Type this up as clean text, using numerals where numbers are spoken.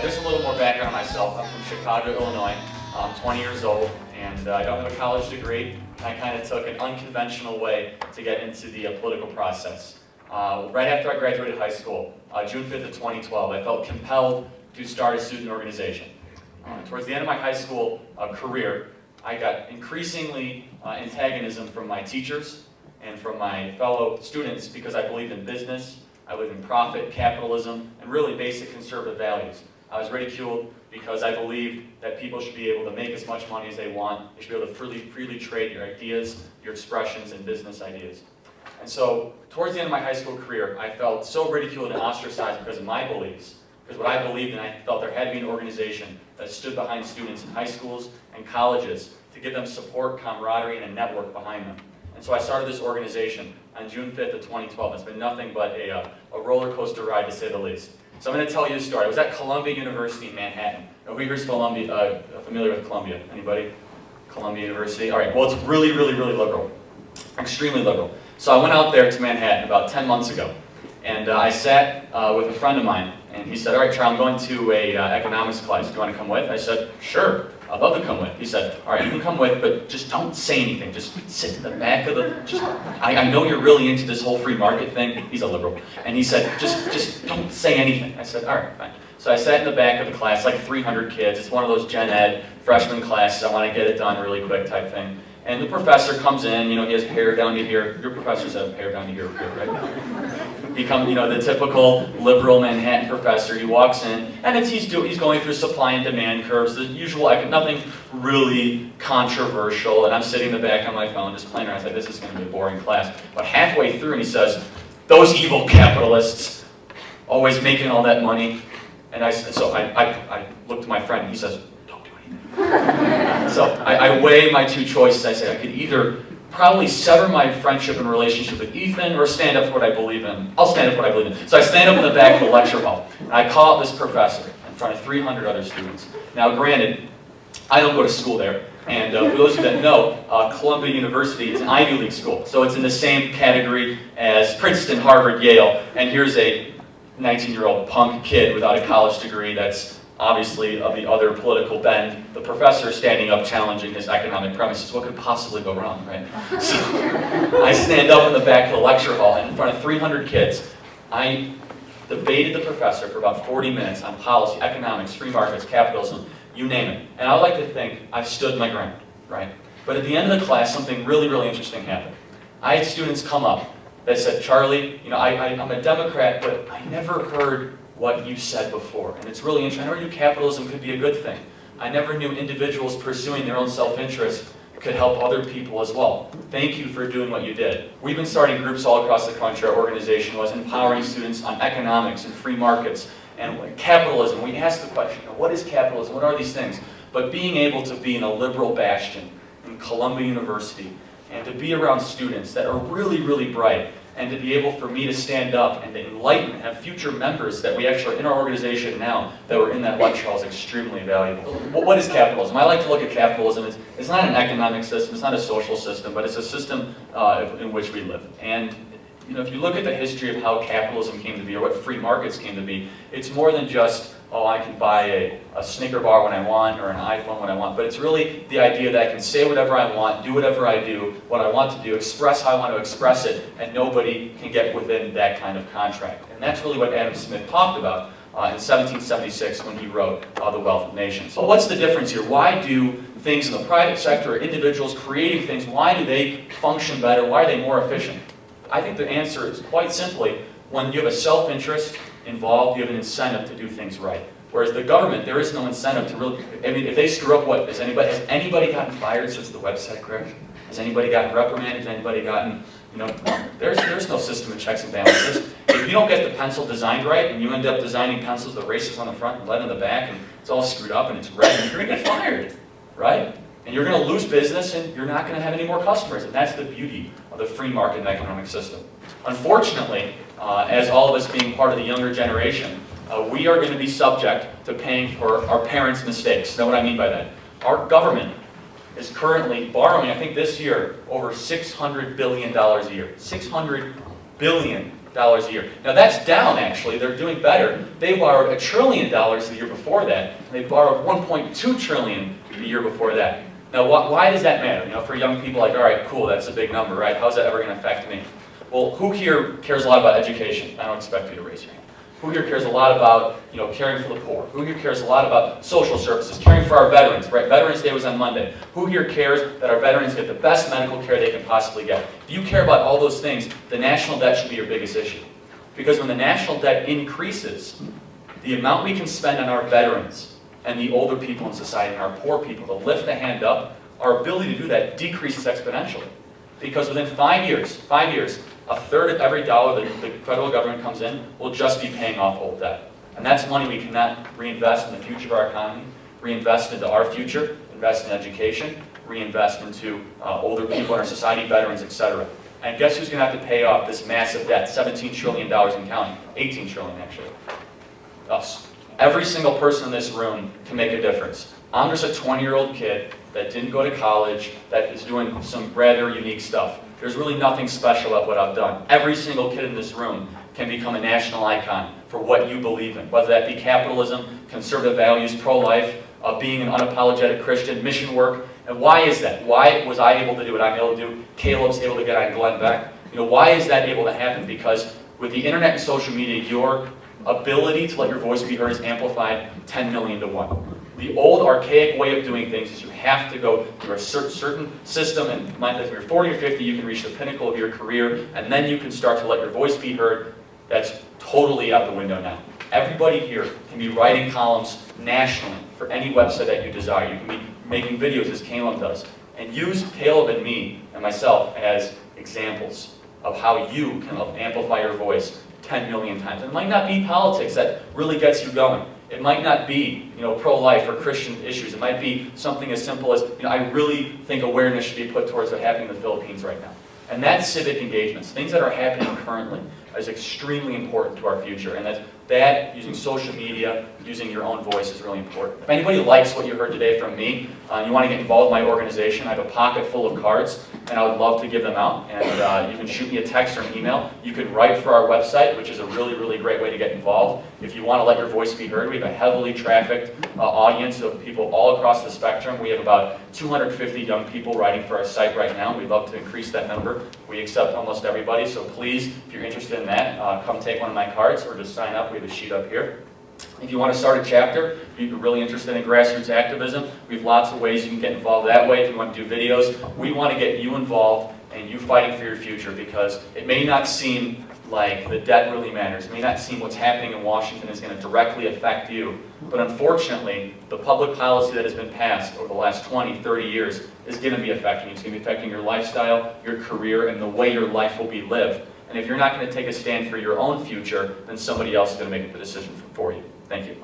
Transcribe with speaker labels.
Speaker 1: Just a little more background on myself. I'm from Chicago, Illinois. I'm 20 years old, and I don't have a college degree. I kind of took an unconventional way to get into the political process. Right after I graduated high school, June 5th of 2012, I felt compelled to start a student organization. Towards the end of my high school career, I got increasingly antagonism from my teachers and from my fellow students because I believed in business, I believed in profit, capitalism, and really basic conservative values. I was ridiculed because I believed that people should be able to make as much money as they want. They should be able to freely trade your ideas, your expressions, and business ideas. And so, towards the end of my high school career, I felt so ridiculed and ostracized because of my beliefs. Because what I believed in, I felt there had to be an organization that stood behind students in high schools and colleges to give them support, camaraderie, and a network behind them. And so I started this organization on June 5th of 2012. It's been nothing but a roller coaster ride, to say the least. So I'm going to tell you a story. I was at Columbia University in Manhattan. Now, who here's familiar with Columbia? Anybody? Columbia University? All right, well, it's really liberal. Extremely liberal. So I went out there to Manhattan about 10 months ago, and I sat with a friend of mine, and he said, all right, Charlie, I'm going to a economics class. Do you want to come with? I said, sure, I'd love to come with. He said, all right, you can come with, but just don't say anything. Just sit in the back of the, I know you're really into this whole free market thing. He's a liberal. And he said, just don't say anything. I said, all right, fine. So I sat in the back of the class, like 300 kids. It's one of those gen ed freshman classes. I want to get it done really quick type thing. And the professor comes in, he has hair down to here. Your professors have hair down to here, right? He comes, the typical liberal Manhattan professor. He walks in, and he's going through supply and demand curves, the usual, nothing really controversial. And I'm sitting in the back on my phone, just playing around. I said, this is going to be a boring class. But halfway through, and he says, those evil capitalists, always making all that money. And so I looked to my friend, and he says, so I weigh my two choices. I say I could either probably sever my friendship and relationship with Ethan or stand up for what I believe in. I'll stand up for what I believe in. So I stand up in the back of the lecture hall, and I call out this professor in front of 300 other students. Now granted, I don't go to school there, and for those of you that know, Columbia University is an Ivy League school, so it's in the same category as Princeton, Harvard, Yale, and here's a 19-year-old punk kid without a college degree that's obviously of the other political bend, the professor standing up challenging his economic premises. What could possibly go wrong, right? So I stand up in the back of the lecture hall, and in front of 300 kids, I debated the professor for about 40 minutes on policy, economics, free markets, capitalism, you name it. And I would like to think I stood my ground, right? But at the end of the class, something really interesting happened. I had students come up that said, Charlie, I'm a Democrat, but I never heard what you said before. And it's really interesting. I never knew capitalism could be a good thing. I never knew individuals pursuing their own self-interest could help other people as well. Thank you for doing what you did. We've been starting groups all across the country. Our organization was empowering students on economics and free markets and capitalism. We asked the question, what is capitalism? What are these things? But being able to be in a liberal bastion in Columbia University and to be around students that are really bright, and to be able for me to stand up and to enlighten and have future members that we actually are in our organization now that were in that lecture hall is extremely valuable. Well, what is capitalism? I like to look at capitalism. It's not an economic system, it's not a social system, but it's a system in which we live. And if you look at the history of how capitalism came to be or what free markets came to be, it's more than just, I can buy a Snicker bar when I want or an iPhone when I want, but it's really the idea that I can say whatever I want, do whatever I do, what I want to do, express how I want to express it, and nobody can get within that kind of contract. And that's really what Adam Smith talked about in 1776 when he wrote The Wealth of Nations. So what's the difference here? Why do things in the private sector, or individuals creating things, why do they function better? Why are they more efficient? I think the answer is quite simply, when you have a self-interest involved, you have an incentive to do things right. Whereas the government, there is no incentive to really, if they screw up, has anybody gotten fired since the website crashed? Has anybody gotten reprimanded? Has anybody gotten, there's no system of checks and balances. If you don't get the pencil designed right, and you end up designing pencils with erasers on the front and lead on the back, and it's all screwed up and it's red, and you're gonna get fired, right? And you're going to lose business, and you're not going to have any more customers. And that's the beauty of the free market and economic system. Unfortunately, as all of us being part of the younger generation, we are going to be subject to paying for our parents' mistakes. Know what I mean by that? Our government is currently borrowing, I think this year, over $600 billion a year. $600 billion a year. Now that's down actually, they're doing better. They borrowed $1 trillion the year before that, and they borrowed $1.2 trillion the year before that. Now why does that matter? You know, for young people, like, all right, cool, that's a big number, right? How's that ever going to affect me? Well, who here cares a lot about education? I don't expect you to raise your hand. Who here cares a lot about, you know, caring for the poor? Who here cares a lot about social services, caring for our veterans, right? Veterans Day was on Monday. Who here cares that our veterans get the best medical care they can possibly get? If you care about all those things, the national debt should be your biggest issue. Because when the national debt increases, the amount we can spend on our veterans and the older people in society and our poor people to lift a hand up, our ability to do that decreases exponentially. Because within 5 years, a third of every dollar that the federal government comes in will just be paying off old debt. And that's money we cannot reinvest in the future of our economy, reinvest into our future, invest in education, reinvest into older people in our society, veterans, etc. And guess who's going to have to pay off this massive debt, $17 trillion and counting, 18 trillion actually? Us. Every single person in this room can make a difference. I'm just a 20-year-old kid that didn't go to college, that is doing some rather unique stuff. There's really nothing special about what I've done. Every single kid in this room can become a national icon for what you believe in, whether that be capitalism, conservative values, pro-life, being an unapologetic Christian, mission work. And why is that? Why was I able to do what I'm able to do? Caleb's able to get on Glenn Beck. You know, why is that able to happen? Because with the internet and social media, your ability to let your voice be heard is amplified 10 million to 1. The old, archaic way of doing things is you have to go through a certain system, and if you're 40 or 50, you can reach the pinnacle of your career, and then you can start to let your voice be heard. That's totally out the window now. Everybody here can be writing columns nationally for any website that you desire. You can be making videos as Caleb does, and use Caleb and me and myself as examples of how you can amplify your voice 10 million times. It might not be politics that really gets you going. It might not be, you know, pro-life or Christian issues. It might be something as simple as, you know, I really think awareness should be put towards what's happening in the Philippines right now. And that's civic engagements. Things that are happening currently is extremely important to our future. And that using social media, using your own voice is really important. If anybody likes what you heard today from me, you want to get involved in my organization, I have a pocket full of cards, and I would love to give them out. And you can shoot me a text or an email. You can write for our website, which is a really, really great way to get involved. If you want to let your voice be heard, we have a heavily trafficked audience of people all across the spectrum. We have about 250 young people writing for our site right now. We'd love to increase that number. We accept almost everybody, so please, if you're interested in that, come take one of my cards or just sign up. We have a sheet up here. If you want to start a chapter, if you're really interested in grassroots activism, we have lots of ways you can get involved that way. If you want to do videos, we want to get you involved and you fighting for your future, because it may not seem like the debt really matters. It may not seem what's happening in Washington is going to directly affect you, but unfortunately, the public policy that has been passed over the last 20, 30 years is going to be affecting you. It's going to be affecting your lifestyle, your career, and the way your life will be lived. And if you're not going to take a stand for your own future, then somebody else is going to make the decision for you. Thank you.